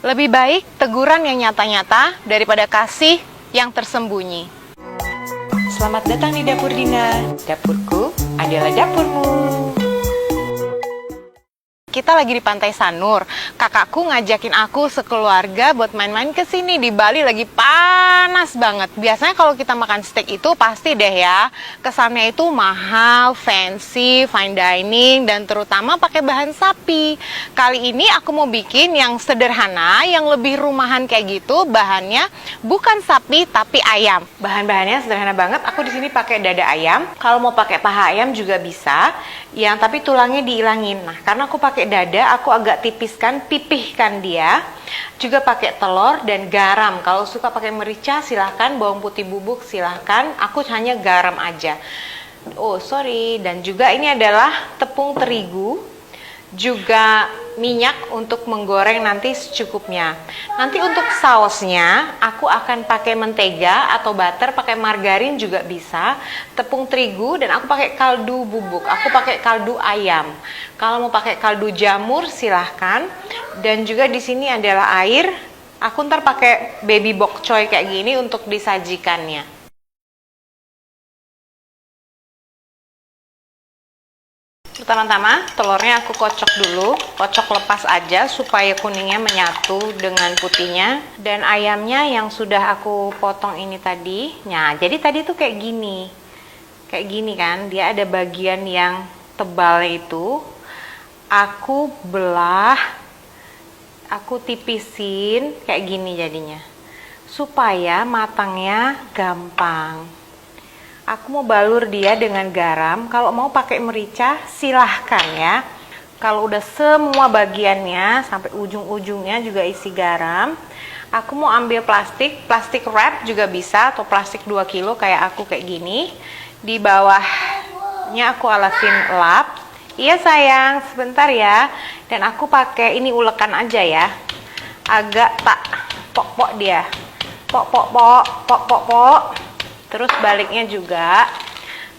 Lebih baik teguran yang nyata-nyata daripada kasih yang tersembunyi. Selamat datang di Dapur Dina. Dapurku adalah dapurmu. Kita lagi di Pantai Sanur. Kakakku ngajakin aku sekeluarga buat main-main ke sini. Di Bali lagi panas banget. Biasanya kalau kita makan steak itu pasti deh ya, kesannya itu mahal, fancy, fine dining, dan terutama pakai bahan sapi. Kali ini aku mau bikin yang sederhana, yang lebih rumahan kayak gitu. Bahannya bukan sapi tapi ayam. Bahan-bahannya sederhana banget. Aku di sini pakai dada ayam. Kalau mau pakai paha ayam juga bisa. Yang tapi tulangnya dihilangin. Nah, karena aku pakai dada, aku agak tipiskan, pipihkan dia. Juga pakai telur dan garam. Kalau suka pakai merica silahkan, bawang putih bubuk silahkan. Aku hanya garam aja. Oh sorry. Dan juga ini adalah tepung terigu, juga minyak untuk menggoreng nanti secukupnya. Nanti untuk sausnya aku akan pakai mentega atau butter, pakai margarin juga bisa, tepung terigu, dan aku pakai kaldu bubuk. Aku pakai kaldu ayam. Kalau mau pakai kaldu jamur silahkan. Dan juga di sini adalah air. Aku ntar pakai baby bok choy kayak gini untuk disajikannya. Pertama-tama telurnya aku kocok dulu, kocok lepas aja supaya kuningnya menyatu dengan putihnya. Dan ayamnya yang sudah aku potong ini tadi, nah jadi tadi tuh kayak gini kan, dia ada bagian yang tebal itu. Aku belah, aku tipisin kayak gini jadinya, supaya matangnya gampang. Aku mau balur dia dengan garam. Kalau mau pakai merica silahkan ya. Kalau udah semua bagiannya sampai ujung-ujungnya juga isi garam, aku mau ambil plastik wrap juga bisa, atau plastik 2 kilo kayak aku kayak gini. Di bawahnya aku alasin lap. Iya sayang, sebentar ya. Dan aku pakai ini ulekan aja ya. Agak tak pok-pok dia. Pok. Terus baliknya juga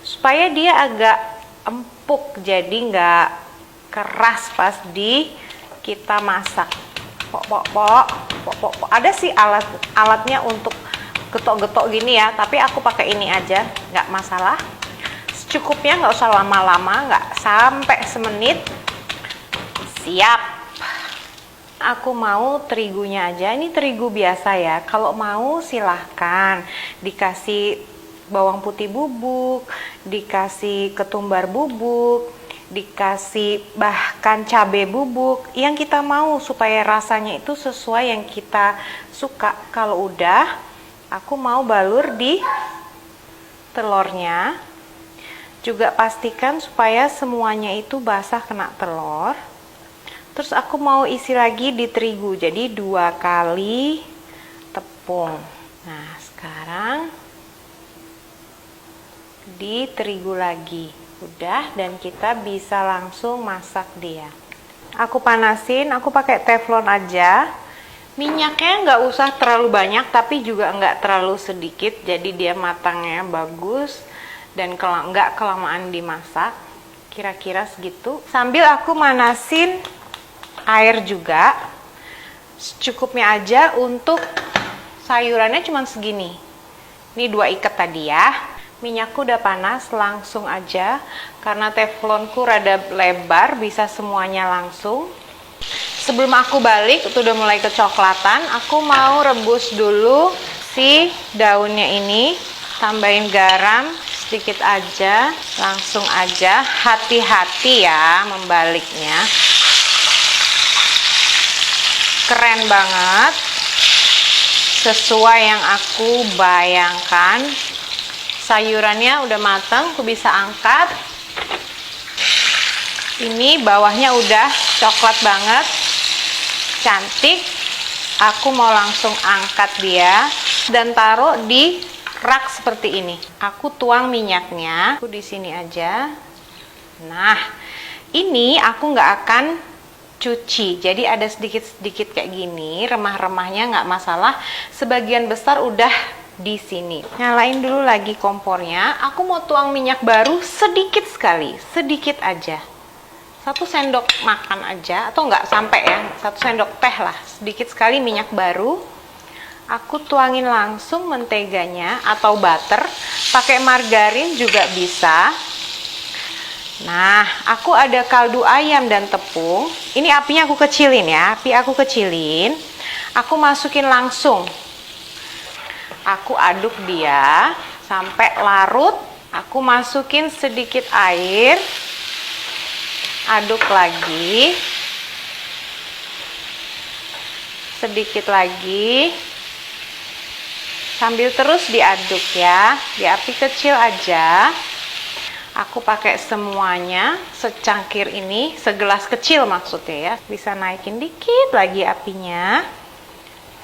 supaya dia agak empuk, jadi nggak keras pas kita masak. Pok. Ada sih alatnya untuk getok-getok gini ya, tapi aku pakai ini aja, nggak masalah. Secukupnya, nggak usah lama-lama, nggak sampai semenit. Siap. Aku mau terigunya aja, ini terigu biasa ya. Kalau mau silahkan dikasih bawang putih bubuk, dikasih ketumbar bubuk, dikasih bahkan cabai bubuk, yang kita mau supaya rasanya itu sesuai yang kita suka. Kalau udah, aku mau balur di telurnya. Juga pastikan supaya semuanya itu basah kena telur. Terus aku mau isi lagi di terigu, jadi 2 kali tepung. Nah sekarang di terigu lagi. Udah, dan kita bisa langsung masak dia. Aku panasin, aku pakai teflon aja. Minyaknya nggak usah terlalu banyak, tapi juga nggak terlalu sedikit. Jadi dia matangnya bagus dan nggak kelamaan dimasak. Kira-kira segitu. Sambil aku manasin air juga, secukupnya aja. Untuk sayurannya cuma segini. Ini 2 ikat tadi ya. Minyakku udah panas, langsung aja. Karena teflonku rada lebar, bisa semuanya langsung. Sebelum aku balik, itu udah mulai kecoklatan. Aku mau rebus dulu si daunnya ini. Tambahin garam sedikit aja, langsung aja. Hati-hati ya membaliknya. Keren banget, sesuai yang aku bayangkan. Sayurannya udah matang, aku bisa angkat. Ini bawahnya udah coklat banget, cantik. Aku mau langsung angkat dia dan taruh di rak seperti ini. Aku tuang minyaknya, aku di sini aja. Nah, ini aku nggak akan cuci, jadi ada sedikit-sedikit kayak gini, remah-remahnya nggak masalah. Sebagian besar udah di sini. Nyalain dulu lagi kompornya. Aku mau tuang minyak baru sedikit sekali, sedikit aja, 1 sendok makan aja, atau nggak sampai ya, 1 sendok teh lah, sedikit sekali minyak baru. Aku tuangin langsung menteganya atau butter, pakai margarin juga bisa. Nah, aku ada kaldu ayam dan tepung. Ini apinya aku kecilin ya, api aku kecilin. Aku masukin langsung. Aku aduk dia sampai larut. Aku masukin sedikit air. Aduk lagi. Sedikit lagi. Sambil terus diaduk ya, di api kecil aja. Aku pakai semuanya, secangkir ini, segelas kecil maksudnya ya. Bisa naikin dikit lagi apinya.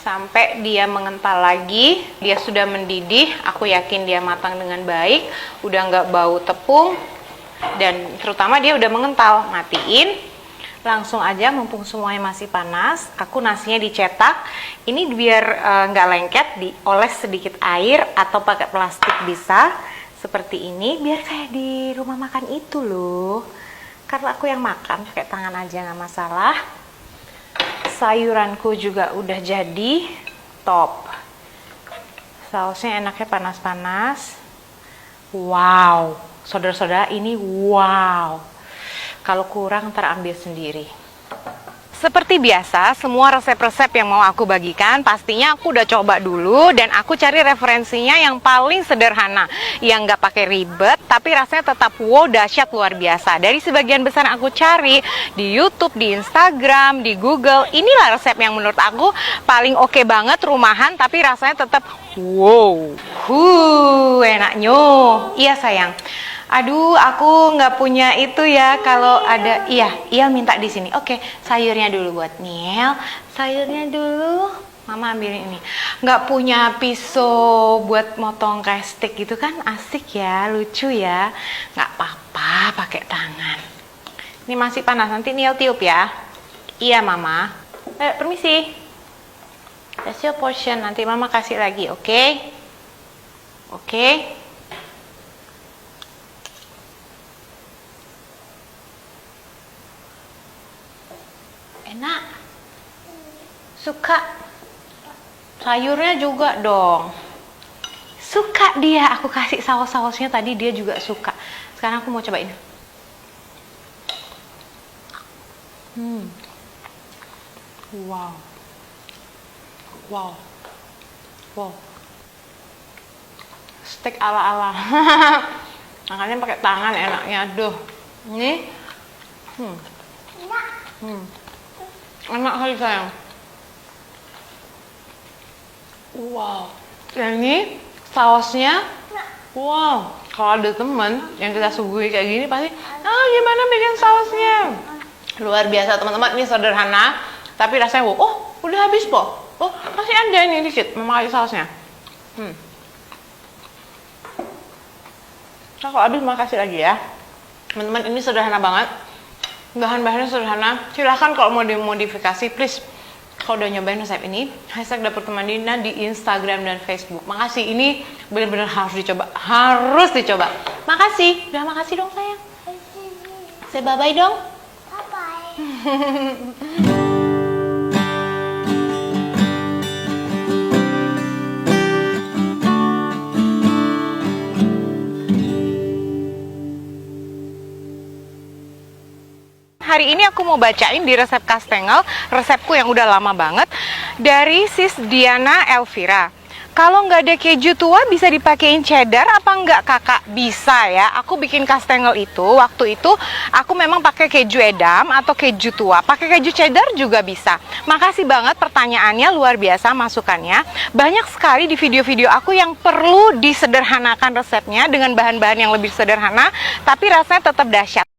Sampai dia mengental lagi, dia sudah mendidih. Aku yakin dia matang dengan baik. Udah nggak bau tepung. Dan terutama dia udah mengental. Matiin. Langsung aja, mumpung semuanya masih panas. Aku nasinya dicetak. Ini biar nggak lengket, dioles sedikit air atau pakai plastik bisa. Seperti ini, biar kayak di rumah makan itu loh. Karena aku yang makan, pakai tangan aja nggak masalah. Sayuranku juga udah jadi, top. Sausnya enaknya panas-panas. Wow, saudara-saudara ini wow. Kalau kurang ntar ambil sendiri. Seperti biasa, semua resep-resep yang mau aku bagikan pastinya aku udah coba dulu dan aku cari referensinya yang paling sederhana, yang nggak pakai ribet tapi rasanya tetap wow, dahsyat, luar biasa. Dari sebagian besar aku cari di YouTube, di Instagram, di Google, inilah resep yang menurut aku paling oke banget, rumahan tapi rasanya tetap wow. Enaknya. Iya sayang. Aduh, aku nggak punya itu ya. Kalau ada, iya minta di sini. Oke, sayurnya dulu buat Niel. Sayurnya dulu. Mama ambilin ini. Nggak punya pisau buat motong kayak steak gitu kan? Asik ya, lucu ya. Nggak apa-apa, pakai tangan. Ini masih panas. Nanti Niel tiup ya. Iya, Mama. Permisi. That's your portion. Nanti Mama kasih lagi, oke? Oke. Enak. Suka. Sayurnya juga dong. Suka dia. Aku kasih saus-sausnya tadi, dia juga suka. Sekarang aku mau cobain. Wow. Wow. Wow. Steak ala-ala. Makanya pakai tangan enaknya. Aduh. Ini. Enak kali sayang. Wow. Dan ini sausnya. Wow. Kalau ada temen yang kita suguhi kayak gini pasti, gimana bikin sausnya? Luar biasa teman-teman. Ini sederhana, tapi rasanya wow. Oh, udah habis po. Oh, masih ada ini dikit. Memang kasih sausnya. Nah, kalau habis makasih lagi ya. Teman-teman, ini sederhana banget. Bahan-bahannya sederhana. Silahkan kalau mau dimodifikasi, please. Kalau udah nyobain resep ini, hashtag Dapur Teman Dina di Instagram dan Facebook. Makasih, ini benar-benar harus dicoba. Harus dicoba. Makasih. Udah makasih dong sayang. Say bye-bye dong. Bye-bye. Hari ini aku mau bacain di resep kastengel, resepku yang udah lama banget, dari Sis Diana Elvira. Kalau nggak ada keju tua bisa dipakein cheddar apa nggak kakak? Bisa ya, aku bikin kastengel itu, waktu itu aku memang pakai keju edam atau keju tua. Pakai keju cheddar juga bisa. Makasih banget pertanyaannya, luar biasa masukannya. Banyak sekali di video-video aku yang perlu disederhanakan resepnya dengan bahan-bahan yang lebih sederhana, tapi rasanya tetap dahsyat.